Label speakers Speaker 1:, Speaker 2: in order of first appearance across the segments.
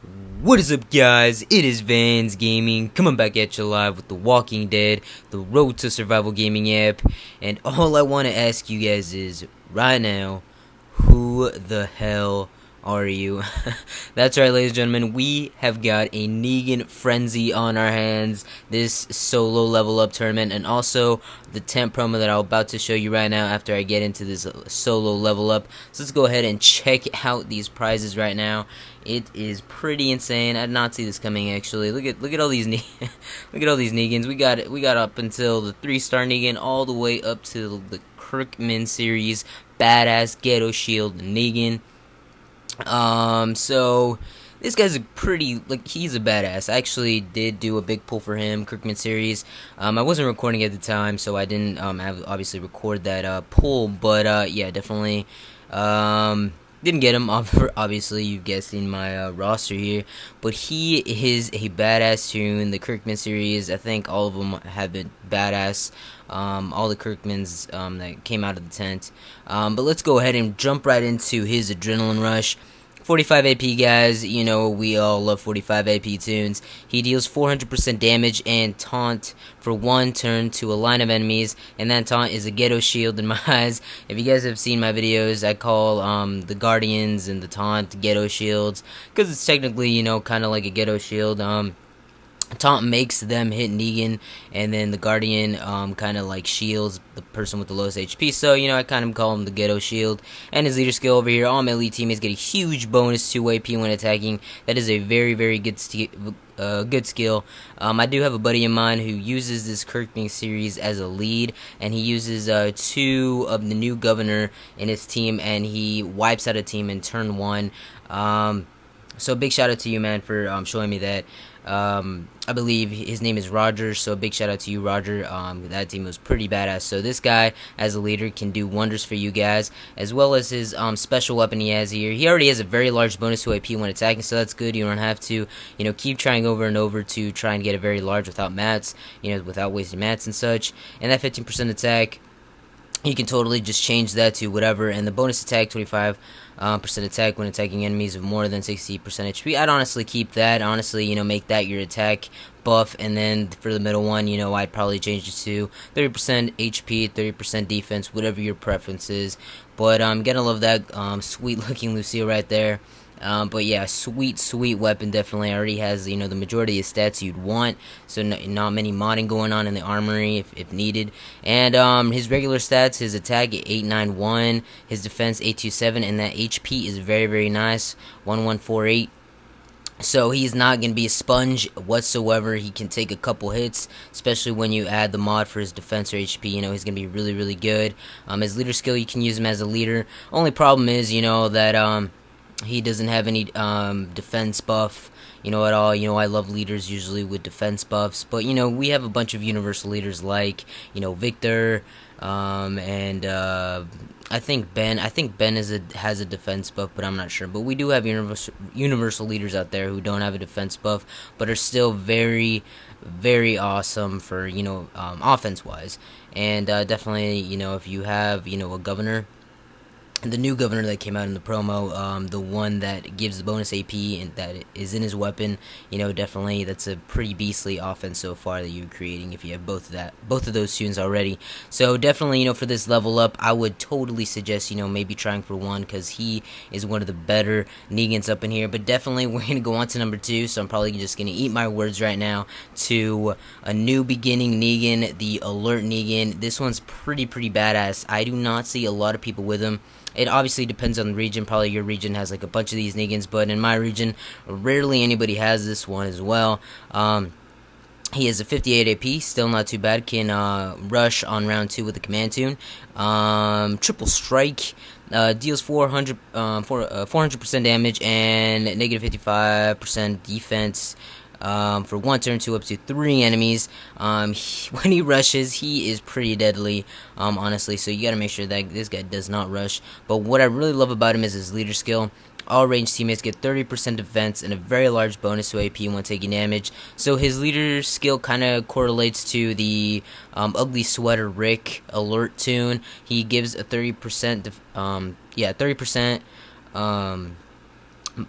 Speaker 1: What is up, guys? It is Vans Gaming coming back at you live with The Walking Dead, the Road to Survival gaming app. And all I want to ask you guys is, right now, who the hell are you? That's right, ladies and gentlemen, we have got a Negan frenzy on our hands. This solo level up tournament, and also the tent promo that I'm about to show you right now after I get into this solo level up. So let's go ahead and check out these prizes right now. It is pretty insane. I did not see this coming, actually. Look at all these look at all these Negans. We got up until the 3-star Negan, all the way up to the Kirkman series badass ghetto shield Negan. So this guy's a pretty, he's a badass. I actually did do a big pull for him, Kirkman series. I wasn't recording at the time, so I didn't obviously record that pull, but yeah, definitely didn't get him. Obviously, you guys seen my roster here, but he is a badass tune. The Kirkman series, I think all of them have been badass. All the Kirkmans that came out of the tent. But let's go ahead and jump right into his adrenaline rush. 45 AP, guys. You know, we all love 45 AP tunes. He deals 400% damage and taunt for 1 turn to a line of enemies, and that taunt is a ghetto shield in my eyes. If you guys have seen my videos, I call the Guardians and the taunt ghetto shields, because it's technically, you know, kind of like a ghetto shield. Taunt makes them hit Negan, and then the Guardian kind of like shields the person with the lowest HP. So, you know, I kind of call him the ghetto shield. And his leader skill over here, all my elite teammates get a huge bonus to AP when attacking. That is a very, very good skill. I do have a buddy of mine who uses this Kirkman series as a lead, and he uses 2 of the new governor in his team, and he wipes out a team in turn 1. So big shout out to you, man, for showing me that. I believe his name is Roger, so a big shout out to you, Roger. That team was pretty badass. So this guy, as a leader, can do wonders for you guys, as well as his special weapon he has here. He already has a very large bonus to AP when attacking, so that's good. You don't have to, you know, keep trying over and over to try and get a very large without mats, you know, without wasting mats and such. And that 15% attack, you can totally just change that to whatever. And the bonus attack, 25% attack when attacking enemies of more than 60% HP. I'd honestly keep that. Honestly, you know, make that your attack buff. And then for the middle one, you know, I'd probably change it to 30% HP, 30% defense, whatever your preference is. But I'm gonna love that sweet looking Lucille right there. But yeah, sweet weapon. Definitely already has, you know, the majority of stats you'd want, so not many modding going on in the armory if needed. And his regular stats, his attack 891, his defense 827, and that HP is very, very nice, 1148. So he's not going to be a sponge whatsoever. He can take a couple hits, especially when you add the mod for his defense or HP. You know, he's going to be really, really good. His leader skill, you can use him as a leader. Only problem is, you know, that he doesn't have any defense buff, you know, at all. You know, I love leaders usually with defense buffs, but, you know, we have a bunch of universal leaders like, you know, Victor, and I think Ben has a defense buff, but I'm not sure. But we do have universal leaders out there who don't have a defense buff, but are still very, very awesome for, you know, offense wise. And definitely, you know, if you have, you know, a governor, the new governor that came out in the promo, the one that gives the bonus AP and that is in his weapon, you know, definitely that's a pretty beastly offense so far that you're creating if you have both of those tunes already. So definitely, you know, for this level up, I would totally suggest, you know, maybe trying for 1, because he is one of the better Negans up in here. But definitely we're going to go on to number 2, so I'm probably just going to eat my words right now to a new beginning Negan, the alert Negan. This one's pretty badass. I do not see a lot of people with him. It obviously depends on the region. Probably your region has like a bunch of these Negans, but in my region, rarely anybody has this one as well. He has a 58 AP, still not too bad. Can rush on round 2 with the command tune. Triple strike. Deals 400% damage and negative 55% defense. For 1 turn to up to 3 enemies. When he rushes, he is pretty deadly, honestly, so you gotta make sure that this guy does not rush. But what I really love about him is his leader skill. All ranged teammates get 30% defense and a very large bonus to AP when taking damage. So his leader skill kind of correlates to the Ugly Sweater Rick alert tune. He gives a 30%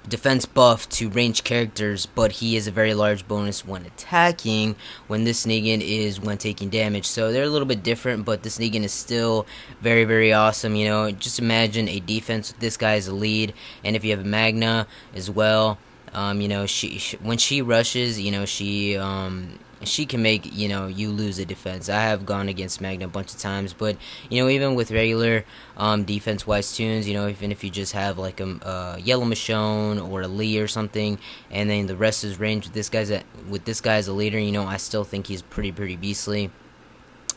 Speaker 1: defense buff to ranged characters, but he is a very large bonus when attacking, when this Negan is when taking damage. So they're a little bit different, but this Negan is still very, very awesome. You know, just imagine a defense with this guy as a lead, and if you have a Magna as well, you know, when she rushes, you know, she can make, you know, you lose a defense. I have gone against Magna a bunch of times, but you know, even with regular defense wise tunes, you know, even if you just have like a Yellow Michonne or a Lee or something, and then the rest is ranged with this guy as a leader, you know, I still think he's pretty beastly,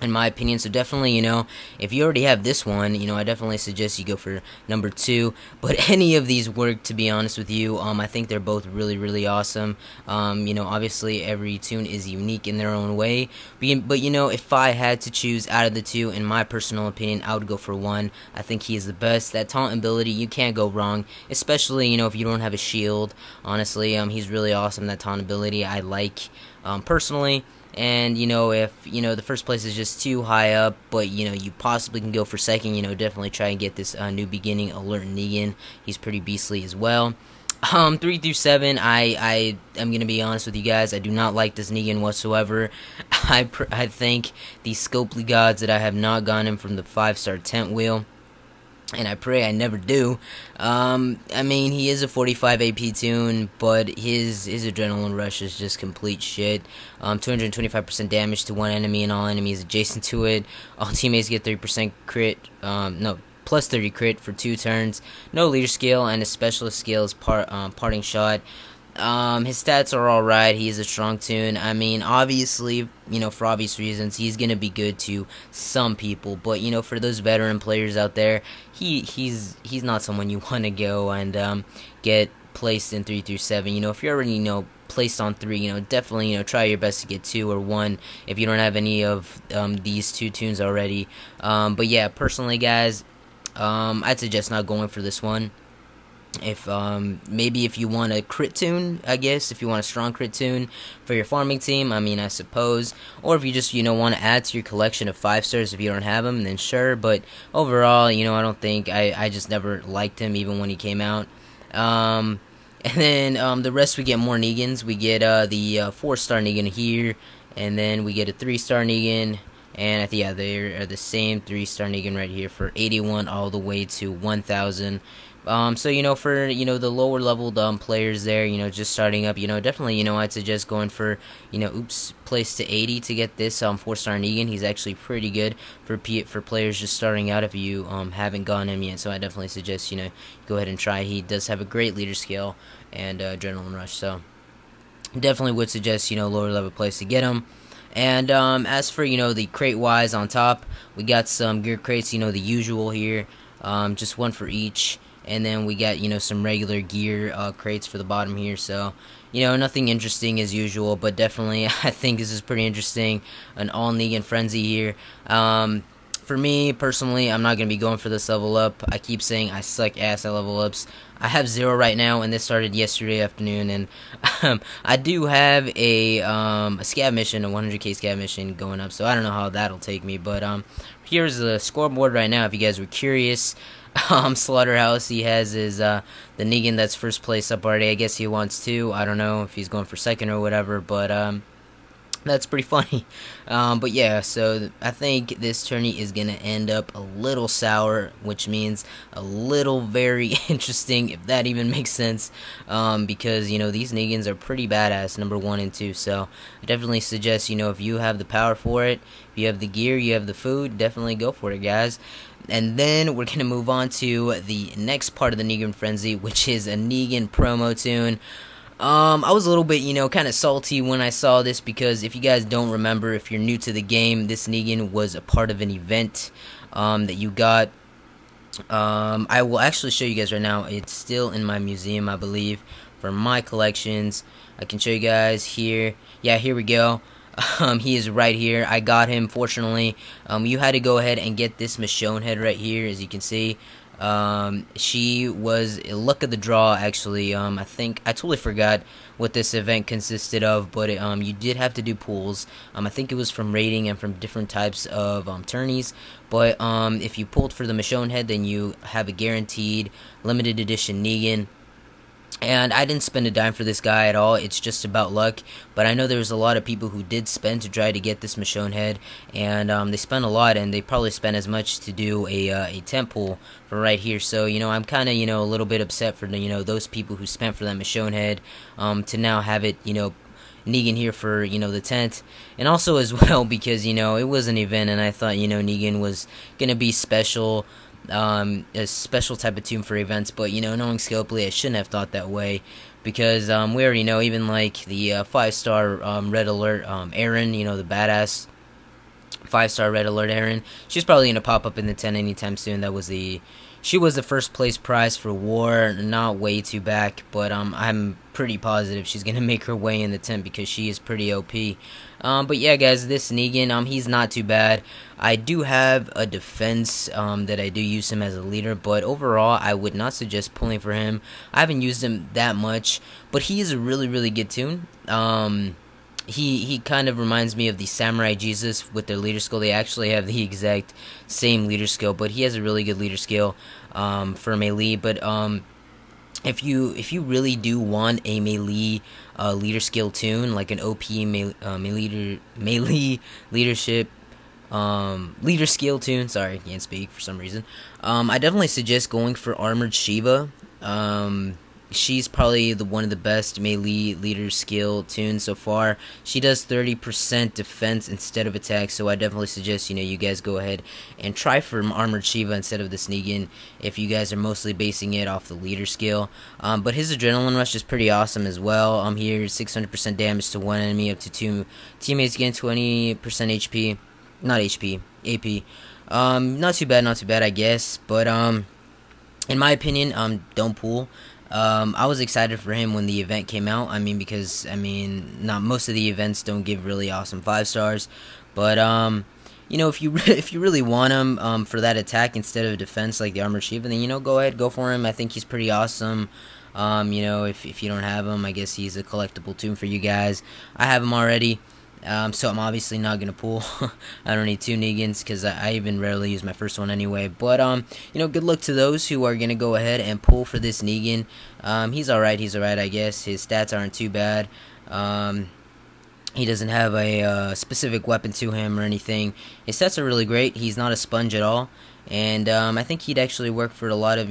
Speaker 1: in my opinion. So definitely, you know, if you already have this one, you know, I definitely suggest you go for number 2. But any of these work, to be honest with you. I think they're both really awesome. You know, obviously every tune is unique in their own way, but you know, if I had to choose out of the two, in my personal opinion, I would go for 1. I think he is the best. That taunt ability, you can't go wrong, especially, you know, if you don't have a shield. Honestly, he's really awesome. That taunt ability I like, personally. And you know, if you know the first place is just too high up, but you know you possibly can go for second, you know, definitely try and get this new beginning alert Negan. He's pretty beastly as well. 3 through 7, I am gonna be honest with you guys. I do not like this Negan whatsoever. I think these Scopely gods that I have not gotten from the 5-star tent wheel, and I pray I never do. I mean, he is a 45 AP tune, but his adrenaline rush is just complete shit. 225% damage to one enemy and all enemies adjacent to it. All teammates get 30% crit. No, plus 30 crit for 2 turns. No leader skill, and his specialist skill is parting shot. His stats are alright. He's a strong tune. I mean, obviously, you know, for obvious reasons, he's gonna be good to some people. But you know, for those veteran players out there, he's not someone you want to go and get placed in 3 through 7. You know, if you're already, you know, placed on 3, you know, definitely, you know, try your best to get 2 or 1 if you don't have any of these 2 tunes already. But yeah, personally, guys, I'd suggest not going for this one. If maybe if you want a crit tune, I guess, if you want a strong crit tune for your farming team, I mean, I suppose, or if you just, you know, want to add to your collection of 5 stars if you don't have them, then sure. But overall, you know, I don't think I just never liked him even when he came out. And then the rest, we get more Negans. We get the 4-star Negan here, and then we get a 3-star Negan. And I think, yeah, they are the same 3-star Negan right here for 81 all the way to 1,000. So, you know, for, you know, the lower leveled players there, you know, just starting up, you know, definitely, you know, I'd suggest going for, you know, place to 80 to get this 4-star Negan. He's actually pretty good for players just starting out if you haven't gotten him yet. So I definitely suggest, you know, go ahead and try. He does have a great leader skill and adrenaline rush. So definitely would suggest, you know, lower level place to get him. And as for, you know, the crate wise on top, we got some gear crates, you know, the usual here, just 1 for each. And then we got, you know, some regular gear crates for the bottom here. So, you know, nothing interesting as usual, but definitely I think this is pretty interesting. An all Negan frenzy here. For me personally, I'm not gonna be going for this level up. I keep saying I suck ass at level ups. I have 0 right now, and this started yesterday afternoon. And I do have a scav mission, a 100k scav mission going up. So I don't know how that'll take me, but here's the scoreboard right now. If you guys were curious. Slaughterhouse, he has his the Negan that's first place up already. I guess he wants 2. I don't know if he's going for second or whatever, but that's pretty funny. But yeah, so I think this tourney is gonna end up a little sour, which means a little very interesting, if that even makes sense. Because you know, these Negans are pretty badass, number 1 and 2. So I definitely suggest, you know, if you have the power for it, if you have the gear, you have the food, definitely go for it, guys. And then we're going to move on to the next part of the Negan Frenzy, which is a Negan promo tune. I was a little bit, you know, kind of salty when I saw this, because if you guys don't remember, if you're new to the game, this Negan was a part of an event that you got. I will actually show you guys right now. It's still in my museum, I believe, for my collections. I can show you guys here. Yeah, here we go. He is right here. I got him, fortunately. You had to go ahead and get this Michonne head right here, as you can see. She was a luck of the draw, actually. I think I totally forgot what this event consisted of, but you did have to do pulls. I think it was from rating and from different types of tourneys. But if you pulled for the Michonne head, then you have a guaranteed limited edition Negan. And I didn't spend a dime for this guy at all. It's just about luck. But I know there was a lot of people who did spend to try to get this Michonne head, and they spent a lot, and they probably spent as much to do a tent pull for right here. So I'm kind of a little bit upset for those people who spent for that Michonne head, to now have it Negan here for the tent, and also as well because it was an event, and I thought Negan was gonna be special, a special type of tune for events. But knowing Scopely, I shouldn't have thought that way, because we already know, even like the 5-star Red Alert Aaron, the badass 5-star Red Alert Aaron, she's probably gonna pop up in the 10 anytime soon. She was the first place prize for War, not way too back, but I'm pretty positive she's gonna make her way in the 10 because she is pretty OP. But yeah, guys, this Negan, he's not too bad. I do have a defense that I do use him as a leader, but overall, I would not suggest pulling for him. I haven't used him that much, but he is a really, really good tune. He kind of reminds me of the Samurai Jesus with their leader skill. They actually have the exact same leader skill, but he has a really good leader skill for melee. But if you really do want a melee leader skill tune, like an OP melee leadership leader skill tune, sorry, can't speak for some reason, I definitely suggest going for Armored Shiva. She's probably one of the best melee leader skill tunes so far. She does 30% defense instead of attack, so I definitely suggest you guys go ahead and try for Armored Shiva instead of this Negan if you guys are mostly basing it off the leader skill. But his Adrenaline Rush is pretty awesome as well. Here 600% damage to one enemy, up to 2 teammates getting 20% HP, not HP, AP. Not too bad, I guess. But in my opinion, don't pull. I was excited for him when the event came out. Because not most of the events don't give really awesome 5-stars, but if you really want him for that attack instead of defense like the Armored Shiva, then go ahead, go for him. I think he's pretty awesome. If you don't have him, I guess he's a collectible tune for you guys. I have him already. So I'm obviously not going to pull. I don't need 2 Negans because I even rarely use my first one anyway. But, good luck to those who are going to go ahead and pull for this Negan. He's alright, I guess. His stats aren't too bad. He doesn't have a specific weapon to him or anything. His stats are really great. He's not a sponge at all. And I think he'd actually work for a lot of,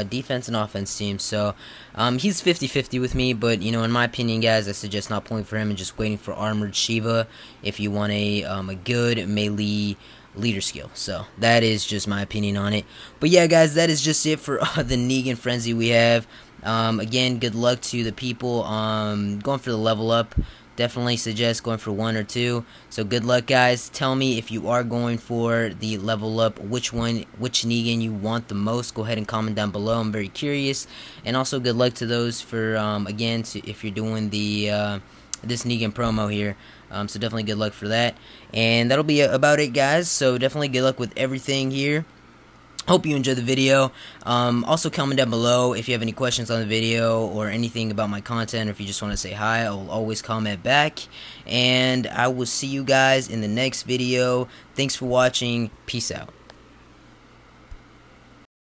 Speaker 1: defense and offense teams. So he's 50-50 with me. But, in my opinion, guys, I suggest not pulling for him and just waiting for Armored Shiva if you want a good melee leader skill. So that is just my opinion on it. But yeah, guys, that is just it for the Negan frenzy we have. Again, good luck to the people going for the level up. Definitely suggest going for 1 or 2. So good luck, guys. Tell me if you are going for the level up, which Negan you want the most. Go ahead and comment down below. I'm very curious. And also good luck to those for again, if you're doing the this Negan promo here. So definitely good luck for that. And that'll be about it, guys. So definitely good luck with everything here. Hope you enjoyed the video. Also comment down below if you have any questions on the video or anything about my content, or if you just want to say hi. I'll always comment back. And I will see you guys in the next video. Thanks for watching. Peace out.